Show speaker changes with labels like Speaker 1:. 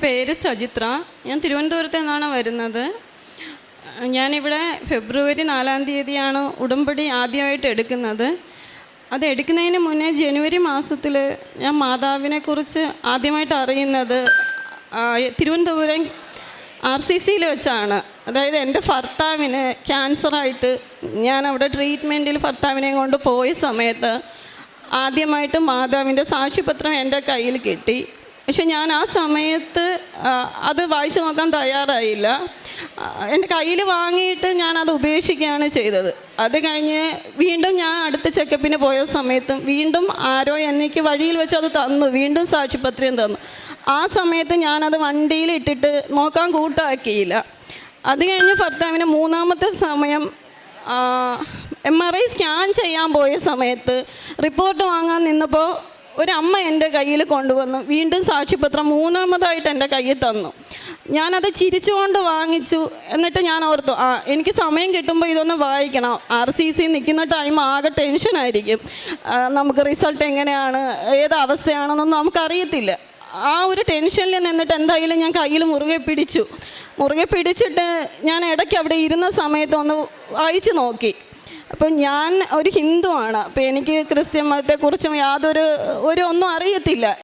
Speaker 1: പേര് സജിത്ര. ഞാൻ തിരുവനന്തപുരത്ത് നിന്നാണ് വരുന്നത്. ഞാനിവിടെ ഫെബ്രുവരി 4-ാം തീയതിയാണ് ഉടമ്പടി ആദ്യമായിട്ട് എടുക്കുന്നത്. അത് എടുക്കുന്നതിന് മുന്നേ ജനുവരി മാസത്തിൽ ഞാൻ മാതാവിനെക്കുറിച്ച് ആദ്യമായിട്ട് അറിയുന്നത് തിരുവനന്തപുരം RCCയിൽ വെച്ചാണ്. അതായത് എൻ്റെ ഭർത്താവിന് ക്യാൻസറായിട്ട് ഞാൻ അവിടെ ട്രീറ്റ്മെൻറ്റിൽ ഭർത്താവിനെയും കൊണ്ട് പോയ സമയത്ത് ആദ്യമായിട്ട് മാതാവിൻ്റെ സാക്ഷ്യപത്രം എൻ്റെ കയ്യിൽ കിട്ടി. പക്ഷെ ഞാൻ ആ സമയത്ത് അത് വായിച്ചു നോക്കാൻ തയ്യാറായില്ല. എൻ്റെ കയ്യിൽ വാങ്ങിയിട്ട് ഞാനത് ഉപേക്ഷിക്കുകയാണ് ചെയ്തത്. അത് കഴിഞ്ഞ് വീണ്ടും ഞാൻ അടുത്ത ചെക്കപ്പിന് പോയ സമയത്തും വീണ്ടും ആരോ എനിക്ക് വഴിയിൽ വെച്ച് അത് തന്നു, വീണ്ടും സാക്ഷ്യപത്രം തന്നു. ആ സമയത്ത് ഞാനത് വണ്ടിയിൽ ഇട്ടിട്ട് നോക്കാൻ കൂട്ടാക്കിയില്ല. അത് കഴിഞ്ഞ് ഭർത്താവിന് മൂന്നാമത്തെ സമയം MRI സ്കാൻ ചെയ്യാൻ പോയ സമയത്ത് റിപ്പോർട്ട് വാങ്ങാൻ നിന്നപ്പോൾ ഒരമ്മ എൻ്റെ കയ്യിൽ കൊണ്ടുവന്നു, വീണ്ടും സാക്ഷ്യപത്രം മൂന്നാമതായിട്ട് എൻ്റെ കയ്യിൽ തന്നു. ഞാനത് ചിരിച്ചുകൊണ്ട് വാങ്ങിച്ചു. എന്നിട്ട് ഞാൻ ഓർത്തു, എനിക്ക് സമയം കിട്ടുമ്പോൾ ഇതൊന്ന് വായിക്കണം. RCC നിൽക്കുന്ന ടൈം ആകെ ടെൻഷനായിരിക്കും. നമുക്ക് റിസൾട്ട് എങ്ങനെയാണ്, ഏത് അവസ്ഥയാണെന്നൊന്നും നമുക്കറിയത്തില്ല. ആ ഒരു ടെൻഷനിൽ നിന്നിട്ട് എന്തായാലും ഞാൻ കയ്യിൽ മുറുകെ പിടിച്ചിട്ട് ഞാൻ ഇടയ്ക്ക് അവിടെ ഇരുന്ന സമയത്ത് ഒന്ന് വായിച്ചു നോക്കി. അപ്പം ഞാൻ ഒരു ഹിന്ദുവാണ്. അപ്പോൾ എനിക്ക് ക്രിസ്ത്യൻ മതത്തെക്കുറിച്ചും ഒന്നും അറിയത്തില്ല.